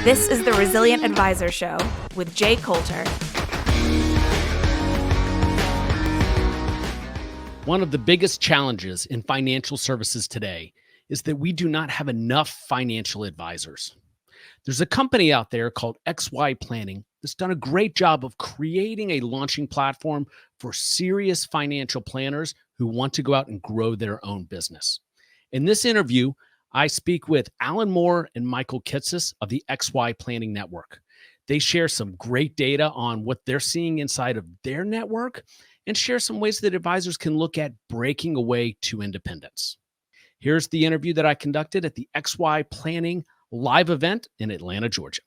This is the Resilient Advisor Show with Jay Coulter. One of the biggest challenges in financial services today is that we do not have enough financial advisors. There's a company out there called XY Planning that's done a great job of creating a launching platform for serious financial planners who want to go out and grow their own business. In this interview, I speak with Alan Moore and Michael Kitces of the XY Planning Network. They share some great data on what they're seeing inside of their network and share some ways that advisors can look at breaking away to independence. Here's the interview that I conducted at the XY Planning live event in Atlanta, Georgia.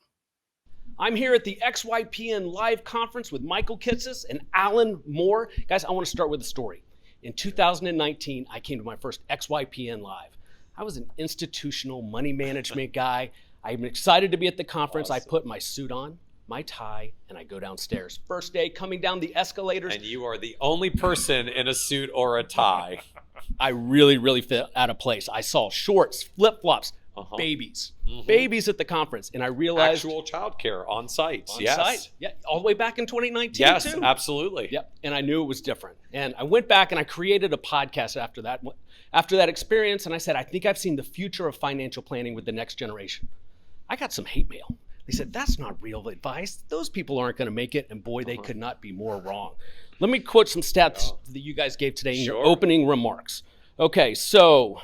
I'm here at the XYPN live conference with Michael Kitces and Alan Moore. Guys, I want to start with a story. In 2019, I came to my first XYPN live. I was an institutional money management guy. I'm excited to be at the conference. Awesome. I put my suit on, my tie, and I go downstairs. First day, coming down the escalators. And you are the only person in a suit or a tie. I really felt out of place. I saw shorts, flip-flops, babies at the conference. And I realized— Actual childcare on site. On site. Yeah, all the way back in 2019 yes, too. Absolutely. Yep. And I knew it was different. And I went back and I created a podcast after that experience. And I said, I think I've seen the future of financial planning with the next generation. I got some hate mail. They said, that's not real advice. Those people aren't going to make it. And boy, they could not be more wrong. Let me quote some stats that you guys gave today in your opening remarks. Okay, so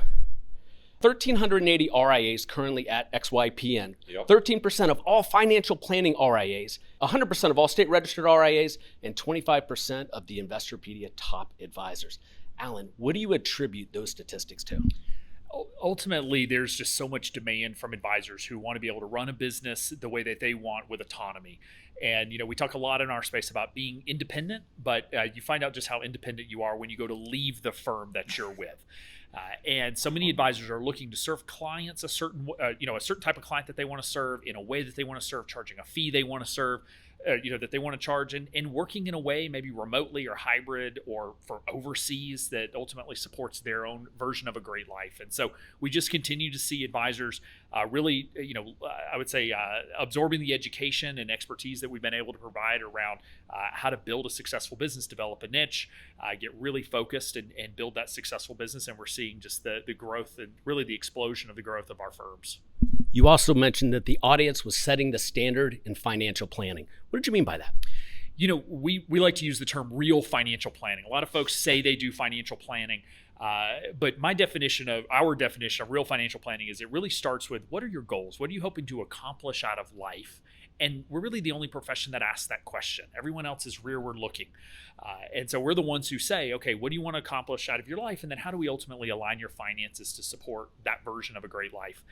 1,380 RIAs currently at XYPN. Yep. 13% of all financial planning RIAs, 100% of all state registered RIAs, and 25% of the Investopedia top advisors. Alan, what do you attribute those statistics to? Ultimately, there's just so much demand from advisors who want to be able to run a business the way that they want with autonomy. And, we talk a lot in our space about being independent, but you find out just how independent you are when you go to leave the firm that you're with. And so many advisors are looking to serve clients a certain type of client that they want to serve in a way that they want to serve, charging a fee they want to serve, that they want to charge, and working in a way maybe remotely or hybrid or for overseas that ultimately supports their own version of a great life. And so we just continue to see advisors really, I would say absorbing the education and expertise that we've been able to provide around how to build a successful business, develop a niche, get really focused and build that successful business. And we're seeing just the growth and really the explosion of the growth of our firms. You also mentioned that the audience was setting the standard in financial planning. What did you mean by that? We like to use the term real financial planning. A lot of folks say they do financial planning, but our definition of real financial planning is it really starts with, what are your goals? What are you hoping to accomplish out of life? And we're really the only profession that asks that question. Everyone else is rearward looking. And so we're the ones who say, okay, what do you want to accomplish out of your life? And then how do we ultimately align your finances to support that version of a great life?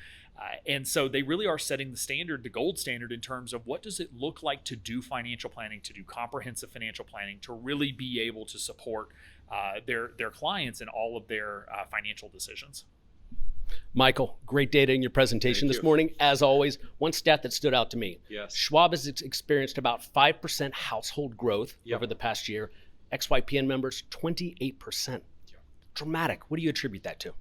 And so they really are setting the standard, the gold standard, in terms of what does it look like to do financial planning, to do comprehensive financial planning, to really be able to support their clients in all of their financial decisions. Michael, great data in your presentation this morning. As always, one stat that stood out to me. Yes. Schwab has experienced about 5% household growth over the past year. XYPN members, 28%. Dramatic. What do you attribute that to?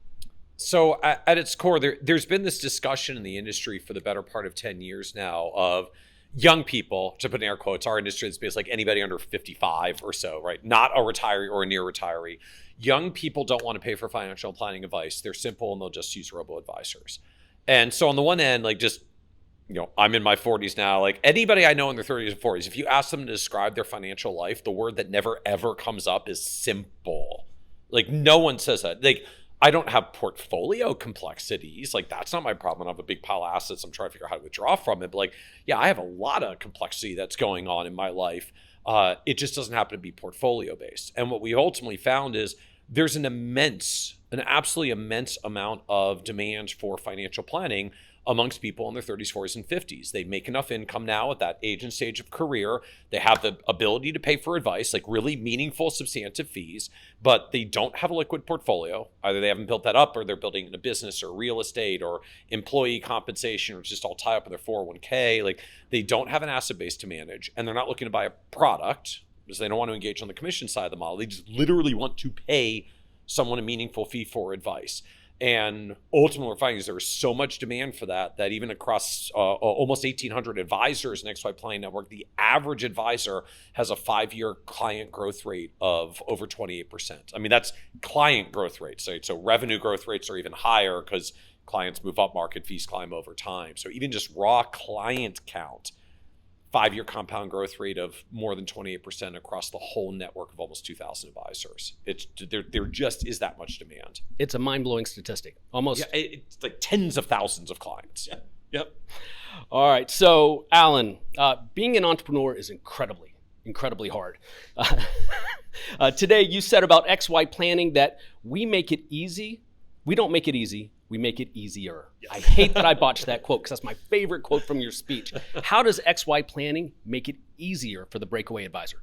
So at its core, there's been this discussion in the industry for the better part of 10 years now of young people, to put in air quotes, our industry is based like anybody under 55 or so, right? Not a retiree or a near retiree. Young people don't want to pay for financial planning advice. They're simple and they'll just use robo-advisors. And so on the one end, I'm in my 40s now. Like anybody I know in their 30s and 40s, if you ask them to describe their financial life, the word that never ever comes up is simple. Like no one says that. Like I don't have portfolio complexities. Like that's not my problem. I have a big pile of assets. I'm trying to figure out how to withdraw from it. But I have a lot of complexity that's going on in my life. It just doesn't happen to be portfolio based. And what we ultimately found is there's an absolutely immense amount of demand for financial planning amongst people in their 30s, 40s, and 50s. They make enough income now at that age and stage of career. They have the ability to pay for advice, like really meaningful, substantive fees, but they don't have a liquid portfolio. Either they haven't built that up or they're building in a business or real estate or employee compensation, or it's just all tied up in their 401k. Like they don't have an asset base to manage, and they're not looking to buy a product because they don't want to engage on the commission side of the model. They just literally want to pay someone a meaningful fee for advice. And ultimately, we're finding is there is so much demand for that even across almost 1,800 advisors in XY Planning Network, the average advisor has a 5-year client growth rate of over 28%. I mean, that's client growth rate. So revenue growth rates are even higher because clients move up market, fees climb over time. So even just raw client count, 5-year compound growth rate of more than 28% across the whole network of almost 2,000 advisors. There just is that much demand. It's a mind-blowing statistic. Almost. Yeah, it's like tens of thousands of clients. Yeah. Yep. All right. So, Alan, being an entrepreneur is incredibly hard. Today, you said about XY Planning that we make it easy. We don't make it easy. We make it easier. Yes. I hate that I botched that quote because that's my favorite quote from your speech. How does XY Planning make it easier for the Breakaway advisor?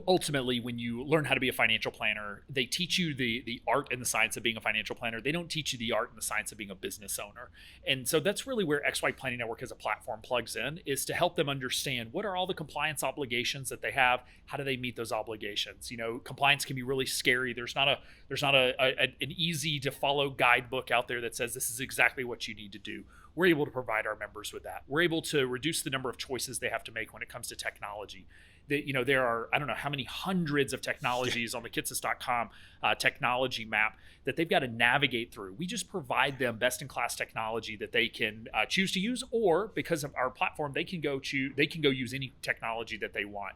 Ultimately, when you learn how to be a financial planner, they teach you the art and the science of being a financial planner. They don't teach you the art and the science of being a business owner. And so that's really where XY Planning Network as a platform plugs in, is to help them understand what are all the compliance obligations that they have. How do they meet those obligations? Compliance can be really scary. There's not an easy to follow guidebook out there that says this is exactly what you need to do. We're able to provide our members with that. We're able to reduce the number of choices they have to make when it comes to technology. There are, I don't know how many hundreds of technologies on the Kitces.com technology map that they've got to navigate through. We just provide them best-in-class technology that they can choose to use, or because of our platform, they can go use any technology that they want.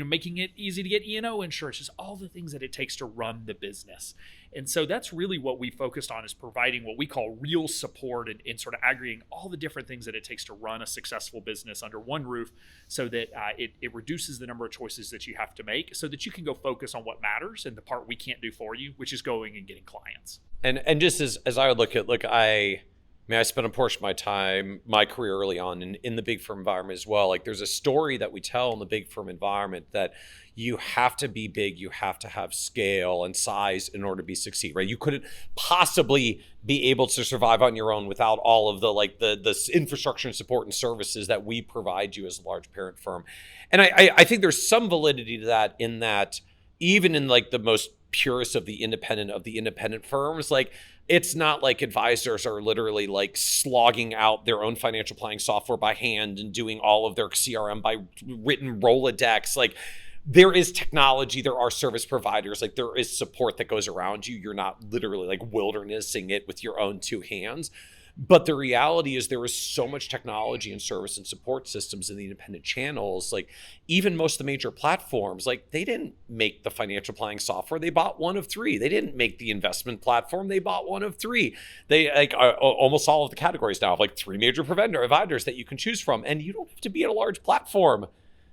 Making it easy to get E&O insurance, just all the things that it takes to run the business. And so that's really what we focused on, is providing what we call real support and sort of aggregating all the different things that it takes to run a successful business under one roof, so that it reduces the number of choices that you have to make, so that you can go focus on what matters and the part we can't do for you, which is going and getting clients. And just as I would I spent a portion of my time, my career early on in the big firm environment as well. Like, there's a story that we tell in the big firm environment that you have to be big, you have to have scale and size in order to succeed, right? You couldn't possibly be able to survive on your own without all of the infrastructure and support and services that we provide you as a large parent firm. And I think there's some validity to that, in that even in the most purest of the independent firms, it's not like advisors are literally slogging out their own financial planning software by hand and doing all of their CRM by written Rolodex. There is technology, there are service providers, there is support that goes around you. You're not literally wildernessing it with your own two hands. But the reality is there is so much technology and service and support systems in the independent channels. Even most of the major platforms, they didn't make the financial planning software. They bought one of 3. They didn't make the investment platform. They bought one of 3. They almost all of the categories now have 3 major providers that you can choose from. And you don't have to be at a large platform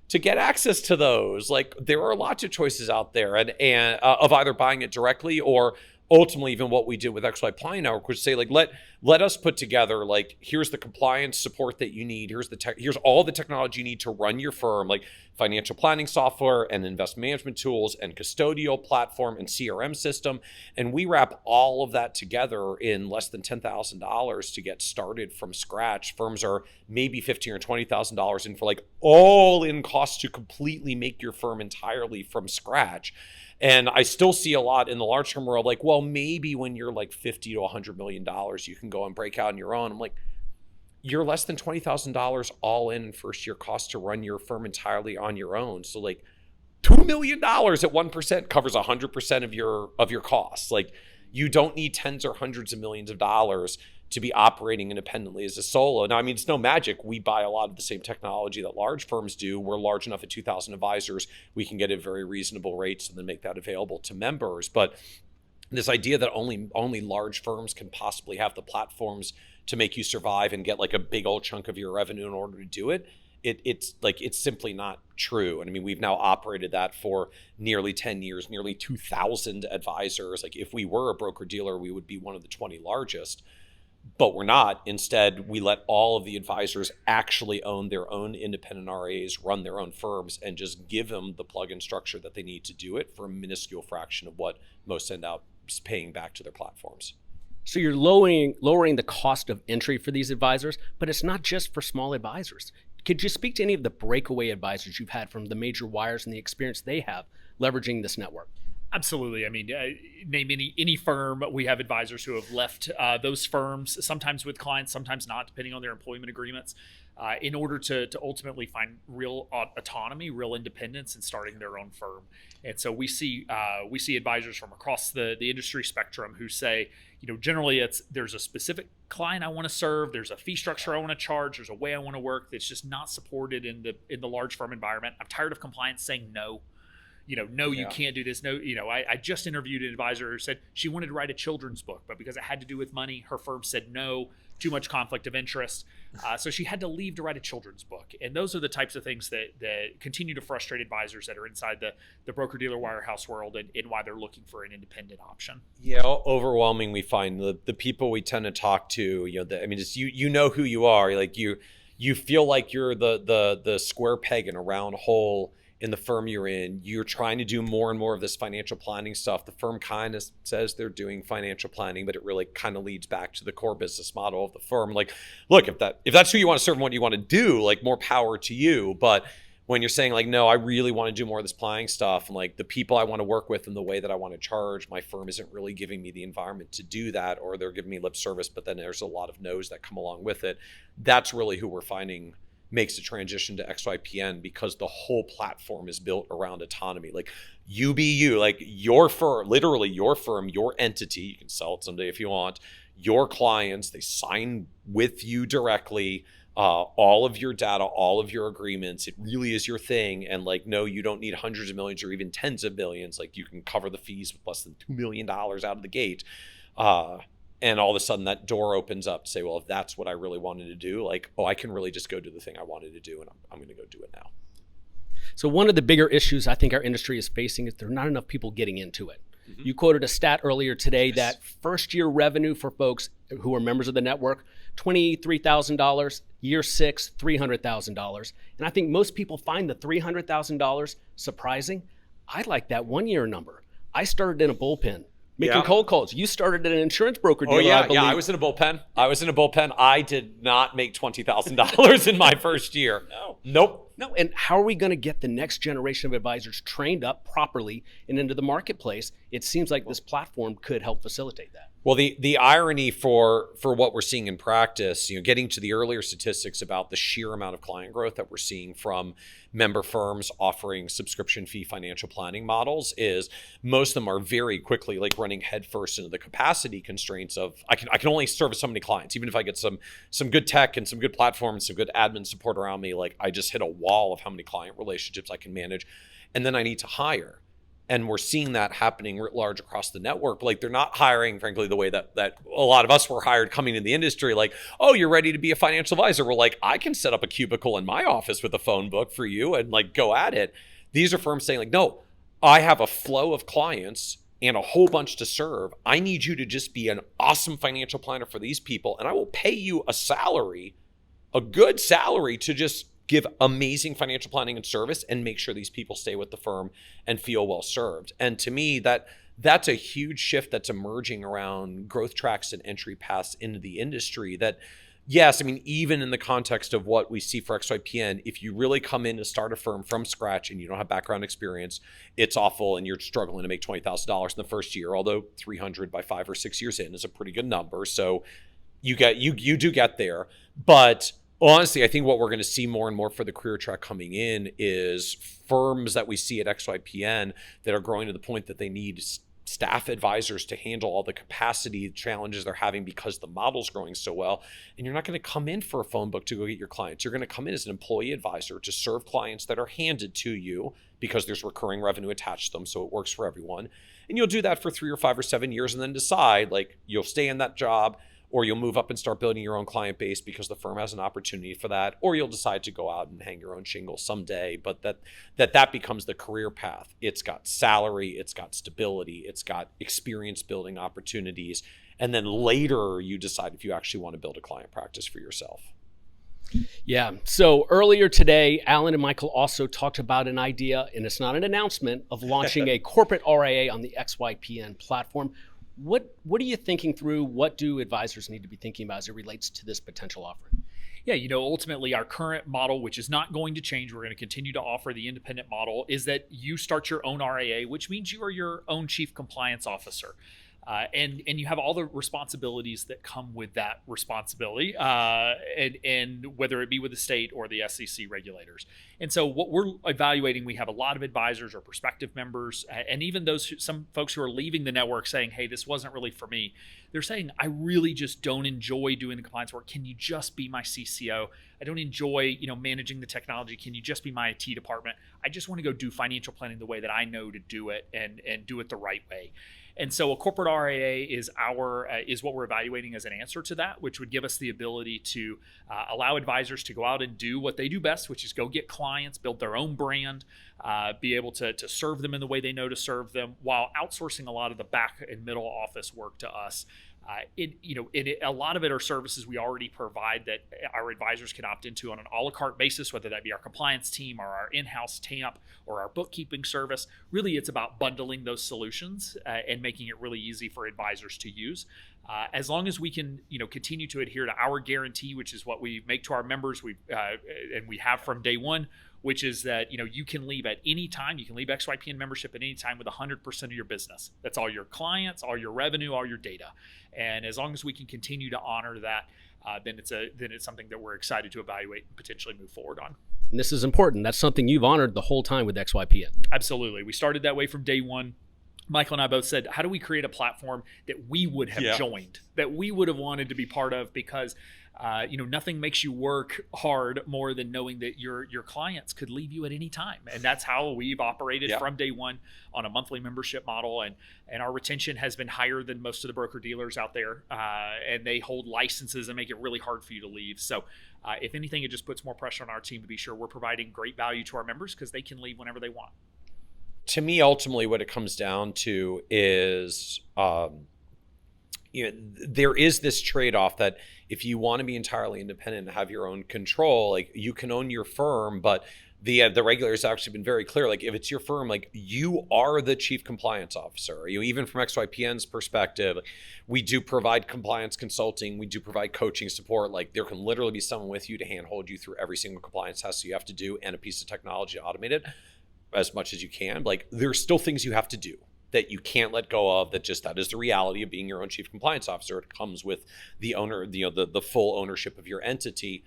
to get access to those. There are lots of choices out there, and of either buying it directly, or ultimately even what we did with XY Planning Network, which say let us put together here's the compliance support that you need, here's all the technology you need to run your firm, financial planning software and investment management tools and custodial platform and CRM system, and we wrap all of that together in less than $10,000 to get started from scratch. Firms are maybe $15,000 or $20,000 in for all in costs to completely make your firm entirely from scratch. And I still see a lot in the large term world, well, maybe when you're $50 to $100 million, you can go and break out on your own. I'm you're less than $20,000 all in first year cost to run your firm entirely on your own. So $2 million at 1% covers 100% of your costs. You don't need tens or hundreds of millions of dollars to be operating independently as a solo. Now, it's no magic. We buy a lot of the same technology that large firms do. We're large enough at 2,000 advisors. We can get at very reasonable rates and then make that available to members. But this idea that only large firms can possibly have the platforms to make you survive and get a big old chunk of your revenue in order to do it, it's simply not true. And we've now operated that for nearly 10 years, nearly 2,000 advisors. If we were a broker dealer, we would be one of the 20 largest. But we're not. Instead, we let all of the advisors actually own their own independent RAs, run their own firms, and just give them the plug-in structure that they need to do it for a minuscule fraction of what most end up paying back to their platforms. So you're lowering the cost of entry for these advisors, but it's not just for small advisors. Could you speak to any of the breakaway advisors you've had from the major wires and the experience they have leveraging this network? Absolutely. I mean, name any firm. We have advisors who have left those firms, sometimes with clients, sometimes not, depending on their employment agreements, in order to ultimately find real autonomy, real independence in starting their own firm. And so we see advisors from across the industry spectrum who say, generally there's a specific client I want to serve, there's a fee structure I want to charge, there's a way I want to work that's just not supported in the large firm environment. I'm tired of compliance saying no. No, you can't do this. No, I just interviewed an advisor who said she wanted to write a children's book, but because it had to do with money, her firm said no, too much conflict of interest. So she had to leave to write a children's book. And those are the types of things that continue to frustrate advisors that are inside the broker-dealer wirehouse world and why they're looking for an independent option. Yeah, overwhelming. We find the people we tend to talk to, it's you know who you are. Like you feel like you're the square peg in a round hole in the firm you're in. You're trying to do more and more of this financial planning stuff. The firm kind of says they're doing financial planning, but it really kind of leads back to the core business model of the firm. Like, look, if that's who you want to serve and what you want to do, like, more power to you. But when you're saying like, no, I really want to do more of this planning stuff, and like the people I want to work with and the way that I want to charge, my firm isn't really giving me the environment to do that, or they're giving me lip service, but then there's a lot of no's that come along with it. That's really who we're finding makes the transition to XYPN, because the whole platform is built around autonomy. Like, you be you, like your firm, literally your firm, your entity, you can sell it someday if you want, your clients, they sign with you directly, all of your data, all of your agreements, it really is your thing. And like, no, you don't need hundreds of millions or even tens of millions. Like, you can cover the fees with less than $2 million out of the gate. And all of a sudden that door opens up to say, well, if that's what I really wanted to do, like, I can really just go do the thing I wanted to do, and I'm going to go do it now. So one of the bigger issues I think our industry is facing is there are not enough people getting into it. Mm-hmm. You quoted a stat earlier today that first year revenue for folks who are members of the network, $23,000, year 6, $300,000. And I think most people find the $300,000 surprising. I like that 1 year number. I started in a bullpen. Making cold calls. You started at an insurance broker dealer, I believe. I was in a bullpen. I did not make $20,000 in my first year. Nope. No, and how are we going to get the next generation of advisors trained up properly and into the marketplace? It seems like this platform could help facilitate that. Well, the irony for what we're seeing in practice, getting to the earlier statistics about the sheer amount of client growth that we're seeing from member firms offering subscription fee financial planning models, is most of them are very quickly like running headfirst into the capacity constraints of I can only service so many clients. Even if I get some good tech and some good platform and some good admin support around me, like I just hit a wall of how many client relationships I can manage, and then I need to hire. And we're seeing that happening writ large across the network. But like, they're not hiring, frankly, the way that a lot of us were hired coming in the industry. Like, oh, you're ready to be a financial advisor. We're like, I can set up a cubicle in my office with a phone book for you and like go at it. These are firms saying like, no, I have a flow of clients and a whole bunch to serve. I need you to just be an awesome financial planner for these people. And I will pay you a salary, a good salary, to just give amazing financial planning and service and make sure these people stay with the firm and feel well served. And to me, that's a huge shift that's emerging around growth tracks and entry paths into the industry. That, yes, I mean, even in the context of what we see for XYPN, if you really come in to start a firm from scratch and you don't have background experience, it's awful and you're struggling to make $20,000 in the first year, although 300 by 5 or 6 years in is a pretty good number. So you do get there. But honestly, I think what we're going to see more and more for the career track coming in is firms that we see at XYPN that are growing to the point that they need staff advisors to handle all the capacity challenges they're having because the model's growing so well. And you're not going to come in for a phone book to go get your clients. You're going to come in as an employee advisor to serve clients that are handed to you because there's recurring revenue attached to them, so it works for everyone. And you'll do that for 3 or 5 or 7 years and then decide like you'll stay in that job, or you'll move up and start building your own client base because the firm has an opportunity for that, or you'll decide to go out and hang your own shingle someday. But that becomes the career path. It's got salary, it's got stability, it's got experience building opportunities. And then later you decide if you actually want to build a client practice for yourself. Yeah. So earlier today, Alan and Michael also talked about an idea, and it's not an announcement, of launching a corporate RIA on the XYPN platform. What are you thinking through? What do advisors need to be thinking about as it relates to this potential offering? Yeah, ultimately our current model, which is not going to change, we're going to continue to offer the independent model, is that you start your own RAA, which means you are your own chief compliance officer. And you have all the responsibilities that come with that responsibility, and whether it be with the state or the SEC regulators. And so what we're evaluating, we have a lot of advisors or prospective members, and even some folks who are leaving the network saying, hey, this wasn't really for me. They're saying, I really just don't enjoy doing the compliance work. Can you just be my CCO? I don't enjoy, managing the technology. Can you just be my IT department? I just want to go do financial planning the way that I know to do it and do it the right way. And so a corporate RAA is what we're evaluating as an answer to that, which would give us the ability to allow advisors to go out and do what they do best, which is go get clients, build their own brand, be able to serve them in the way they know to serve them, while outsourcing a lot of the back and middle office work to us. A lot of it are services we already provide that our advisors can opt into on an a la carte basis, whether that be our compliance team or our in-house TAMP or our bookkeeping service. Really, it's about bundling those solutions and making it really easy for advisors to use. As long as we can, continue to adhere to our guarantee, which is what we make to our members, and we have from day one, which is that you can leave at any time. You can leave XYPN membership at any time with 100% of your business. That's all your clients, all your revenue, all your data. And as long as we can continue to honor that, then it's something that we're excited to evaluate and potentially move forward on. And this is important. That's something you've honored the whole time with XYPN. Absolutely. We started that way from day one. Michael and I both said, how do we create a platform that we would have joined, that we would have wanted to be part of? Because nothing makes you work hard more than knowing that your clients could leave you at any time. And that's how we've operated from day one on a monthly membership model. And our retention has been higher than most of the broker dealers out there. And they hold licenses and make it really hard for you to leave. So if anything, it just puts more pressure on our team to be sure we're providing great value to our members, because they can leave whenever they want. To me, ultimately, what it comes down to is, there is this trade-off that if you want to be entirely independent and have your own control, like, you can own your firm, but the regulators have actually been very clear. Like, if it's your firm, like, you are the chief compliance officer. Even from XYPN's perspective, we do provide compliance consulting. We do provide coaching support. Like, there can literally be someone with you to handhold you through every single compliance test you have to do, and a piece of technology to automate it as much as you can. Like, there's still things you have to do that you can't let go of. That is the reality of being your own chief compliance officer. It comes with the owner, the full ownership of your entity.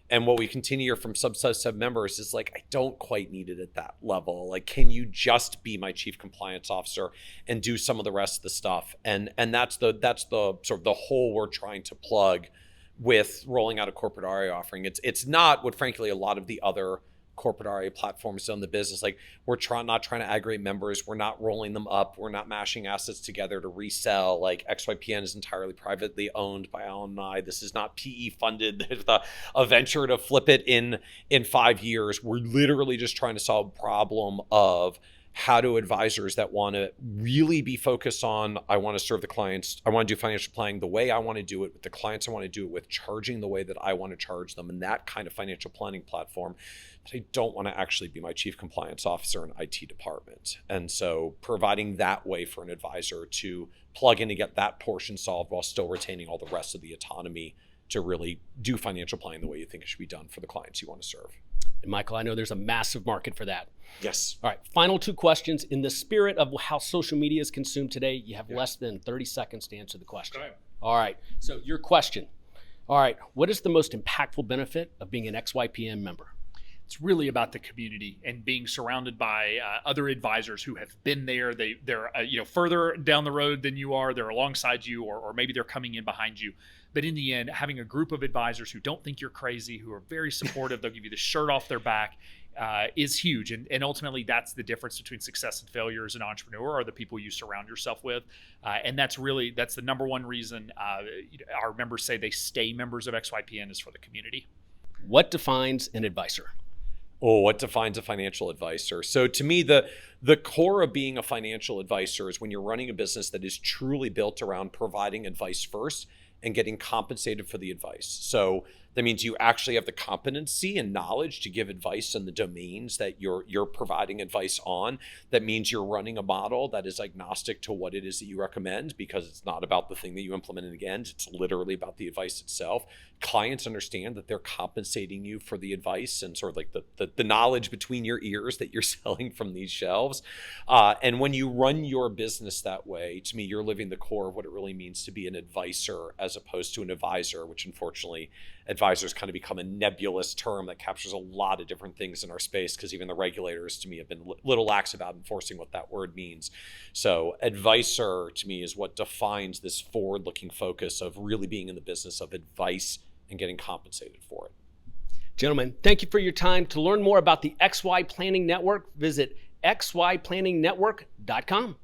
And what we continue to hear from sub members is like, I don't quite need it at that level. Like, can you just be my chief compliance officer and do some of the rest of the stuff? And that's the sort of the hole we're trying to plug with rolling out a corporate RIA offering. It's not what, frankly, a lot of the other corporate RIA platforms in the business. Like, we're not trying to aggregate members. We're not rolling them up. We're not mashing assets together to resell. Like, XYPN is entirely privately owned by Alan and I. This is not PE funded. There's a venture to flip it in 5 years. We're literally just trying to solve a problem of how do advisors that want to really be focused on, I want to serve the clients, I want to do financial planning the way I want to do it with the clients I want to do it with, charging the way that I want to charge them, and that kind of financial planning platform. But I don't want to actually be my chief compliance officer and IT department. And so providing that way for an advisor to plug in to get that portion solved while still retaining all the rest of the autonomy to really do financial planning the way you think it should be done for the clients you want to serve. And Michael, I know there's a massive market for that. Yes. All right, final two questions. In the spirit of how social media is consumed today, you have less than 30 seconds to answer the question. Go ahead. All right, so your question. All right, what is the most impactful benefit of being an XYPN member? It's really about the community and being surrounded by other advisors who have been there. They're further down the road than you are. They're alongside you, or maybe they're coming in behind you. But in the end, having a group of advisors who don't think you're crazy, who are very supportive, they'll give you the shirt off their back, is huge. And ultimately, that's the difference between success and failure as an entrepreneur, are the people you surround yourself with. And that's the number one reason our members say they stay members of XYPN, is for the community. What defines an advisor? Oh, what defines a financial advisor? So to me, the core of being a financial advisor is when you're running a business that is truly built around providing advice first and getting compensated for the advice. So that means you actually have the competency and knowledge to give advice in the domains that you're providing advice on. That means you're running a model that is agnostic to what it is that you recommend, because it's not about the thing that you implement in the end. It's literally about the advice itself. Clients understand that they're compensating you for the advice and sort of like the knowledge between your ears that you're selling from these shelves. And when you run your business that way, to me, you're living the core of what it really means to be an advisor as opposed to an advisor, which unfortunately advisors kind of become a nebulous term that captures a lot of different things in our space, because even the regulators, to me, have been little lax about enforcing what that word means. So advisor, to me, is what defines this forward-looking focus of really being in the business of advice and getting compensated for it. Gentlemen, thank you for your time. To learn more about the XY Planning Network, visit xyplanningnetwork.com.